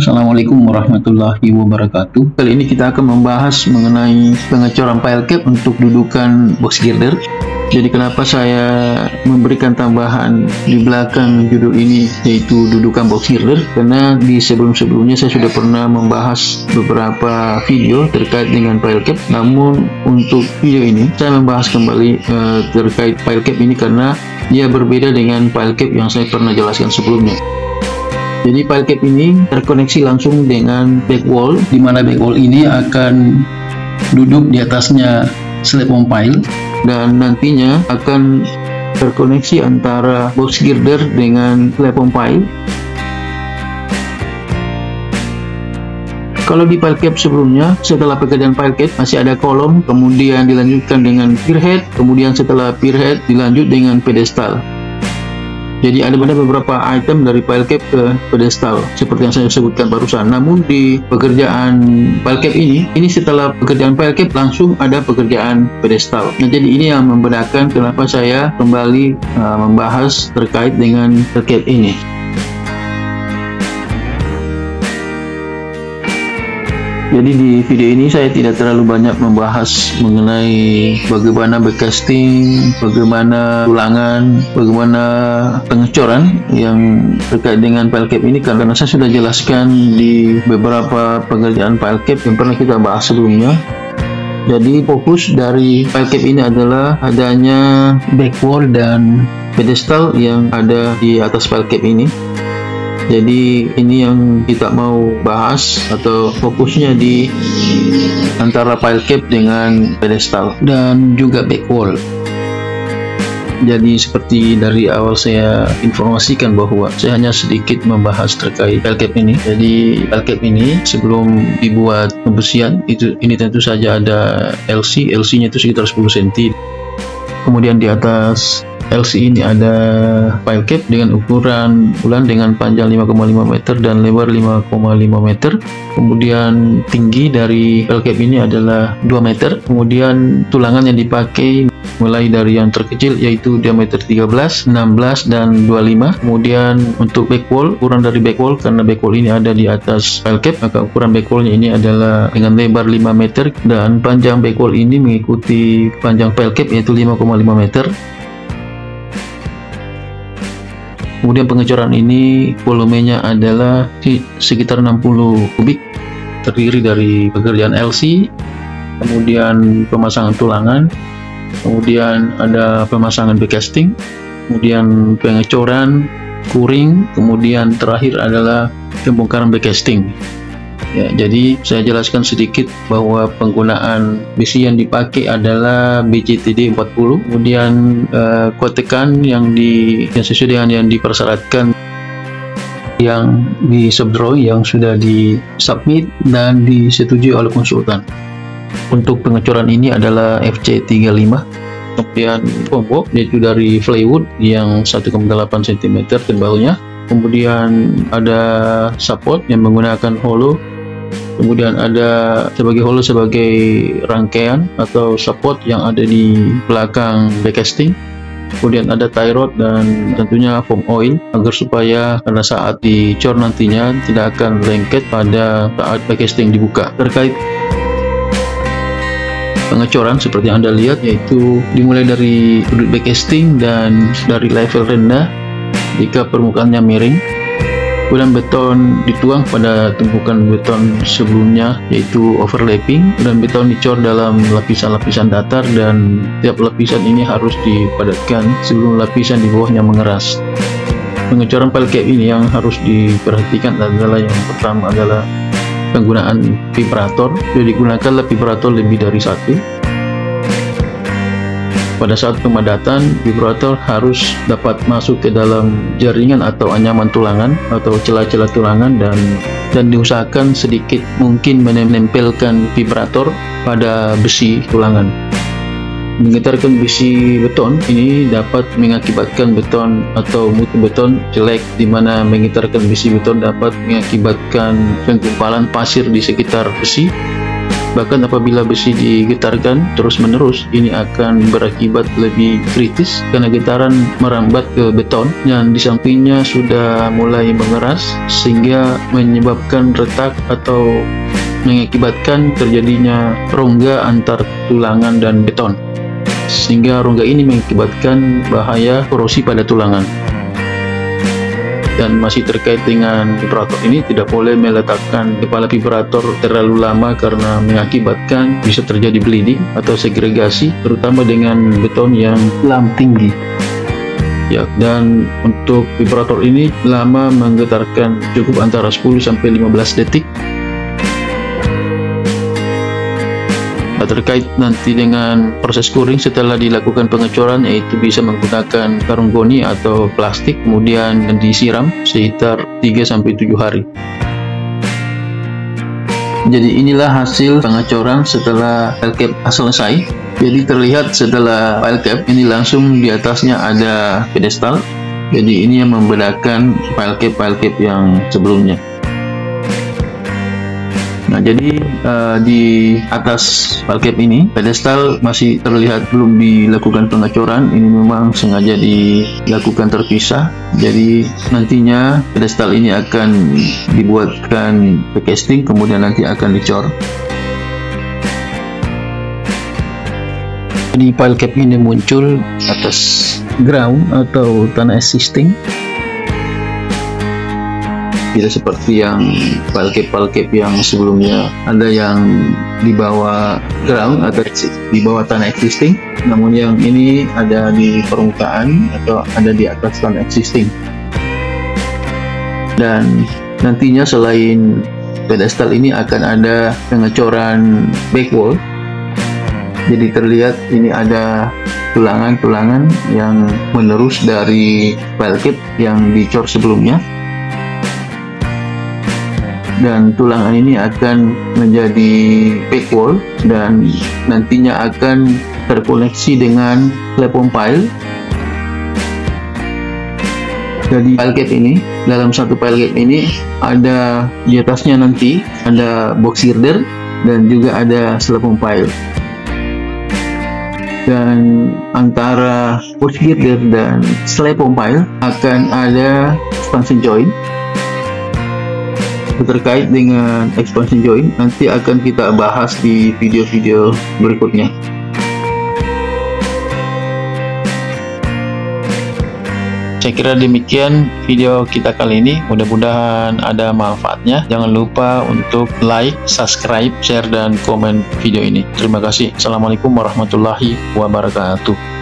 Assalamualaikum warahmatullahi wabarakatuh. Kali ini kita akan membahas mengenai pengecoran pile cap untuk dudukan box girder. Jadi kenapa saya memberikan tambahan di belakang judul ini, yaitu dudukan box girder? Karena di sebelum-sebelumnya saya sudah pernah membahas beberapa video terkait dengan pile cap. Namun untuk video ini saya membahas kembali terkait pile cap ini karena ia berbeda dengan pile cap yang saya pernah jelaskan sebelumnya. Jadi pile cap ini terkoneksi langsung dengan back wall, di mana back wall ini akan duduk di atasnya slab on pile dan nantinya akan terkoneksi antara box girder dengan slab on pile. Kalau di pile cap sebelumnya, setelah pekerjaan pile cap masih ada kolom, kemudian dilanjutkan dengan pier head, kemudian setelah pier head dilanjut dengan pedestal. Jadi ada beberapa item dari pile cap ke pedestal seperti yang saya sebutkan barusan. Namun di pekerjaan pile cap ini setelah pekerjaan pile cap langsung ada pekerjaan pedestal. Nah, jadi ini yang membedakan kenapa saya kembali membahas terkait dengan pile cap ini. Jadi di video ini saya tidak terlalu banyak membahas mengenai bagaimana backcasting, bagaimana tulangan, bagaimana pengecoran yang terkait dengan pile cap ini, karena saya sudah jelaskan di beberapa pekerjaan pile cap yang pernah kita bahas sebelumnya. Jadi fokus dari pile cap ini adalah adanya back wall dan pedestal yang ada di atas pile cap ini. Jadi ini yang kita mau bahas, atau fokusnya di antara pile cap dengan pedestal dan juga back wall. Jadi seperti dari awal saya informasikan bahwa saya hanya sedikit membahas terkait pile cap ini. Jadi pile cap ini sebelum dibuat pembersihan ini tentu saja ada LC-nya itu sekitar 10 cm. Kemudian di atas LC ini ada pile cap dengan ukuran bulan dengan panjang 5,5 meter dan lebar 5,5 meter. Kemudian tinggi dari pile cap ini adalah 2 meter. Kemudian tulangan yang dipakai mulai dari yang terkecil yaitu diameter 13, 16 dan 25. Kemudian untuk back wall, ukuran dari back wall, karena back wall ini ada di atas pile cap, maka ukuran back wallnya ini adalah dengan lebar 5 meter dan panjang back wall ini mengikuti panjang pile cap yaitu 5,5 meter. Kemudian pengecoran ini volumenya adalah sekitar 60 kubik, terdiri dari pekerjaan LC, kemudian pemasangan tulangan, kemudian ada pemasangan backcasting, kemudian pengecoran, curing, kemudian terakhir adalah pembongkaran backcasting. Ya, jadi saya jelaskan sedikit bahwa penggunaan besi yang dipakai adalah BCTD 40, kemudian kotekan yang sesuai dengan yang dipersyaratkan, yang di subdrawing, yang sudah disubmit dan disetujui oleh konsultan. Untuk pengecoran ini adalah FC35. Kemudian combo yaitu dari plywood yang 1,8 cm tebalnya. Kemudian ada support yang menggunakan hollow. Kemudian ada sebagai rangkaian atau support yang ada di belakang backcasting. Kemudian ada tie rod dan tentunya foam oil agar supaya pada saat dicor nantinya tidak akan lengket pada saat backcasting dibuka. Terkait pengecoran seperti yang Anda lihat, yaitu dimulai dari sudut backcasting dan dari level rendah jika permukaannya miring. Kemudian beton dituang pada tumpukan beton sebelumnya yaitu overlapping, dan beton dicor dalam lapisan-lapisan datar dan tiap lapisan ini harus dipadatkan sebelum lapisan di bawahnya mengeras. Pengecoran pile cap ini yang harus diperhatikan adalah yang pertama adalah penggunaan vibrator. Jadi digunakanlah vibrator lebih dari satu. Pada saat pemadatan, vibrator harus dapat masuk ke dalam jaringan atau anyaman tulangan atau celah-celah tulangan, dan diusahakan sedikit mungkin menempelkan vibrator pada besi tulangan. Menggetarkan besi beton ini dapat mengakibatkan beton atau mutu beton jelek, di mana menggetarkan besi beton dapat mengakibatkan penggumpalan pasir di sekitar besi. Bahkan apabila besi digetarkan terus-menerus, ini akan berakibat lebih kritis karena getaran merambat ke beton dan di sampingnya sudah mulai mengeras sehingga menyebabkan retak atau mengakibatkan terjadinya rongga antar tulangan dan beton, sehingga rongga ini mengakibatkan bahaya korosi pada tulangan. Dan masih terkait dengan vibrator ini, tidak boleh meletakkan kepala vibrator terlalu lama karena mengakibatkan bisa terjadi bleeding atau segregasi, terutama dengan beton yang lam tinggi. Ya, dan untuk vibrator ini lama menggetarkan cukup antara 10-15 detik. Terkait nanti dengan proses curing setelah dilakukan pengecoran, yaitu bisa menggunakan karung goni atau plastik kemudian disiram sekitar 3-7 hari. Jadi inilah hasil pengecoran setelah file cap selesai. Jadi terlihat setelah file cap ini langsung di atasnya ada pedestal. Jadi ini yang membedakan file cap yang sebelumnya. Nah, jadi di atas file cap ini pedestal masih terlihat belum dilakukan pengecoran. Ini memang sengaja dilakukan terpisah. Jadi nantinya pedestal ini akan dibuatkan casting, kemudian nanti akan dicor. Di file cap ini muncul atas ground atau tanah existing. Tidak seperti yang file cap yang sebelumnya, ada yang di bawah ground atau di bawah tanah existing, namun yang ini ada di permukaan atau ada di atas tanah existing. Dan nantinya selain pedestal ini akan ada pengecoran back wall. Jadi terlihat ini ada tulangan-tulangan yang menerus dari file cap yang dicor sebelumnya. Dan tulangan ini akan menjadi back wall dan nantinya akan terkoneksi dengan platform pile. Jadi file cap ini, dalam satu file cap ini ada di atasnya nanti ada box girder dan juga ada platform pile. Dan antara box girder dan platform pile akan ada expansion joint. Terkait dengan expansion joint nanti akan kita bahas di video-video berikutnya. Saya kira demikian video kita kali ini, mudah-mudahan ada manfaatnya. Jangan lupa untuk like, subscribe, share, dan komen video ini. Terima kasih. Assalamualaikum warahmatullahi wabarakatuh.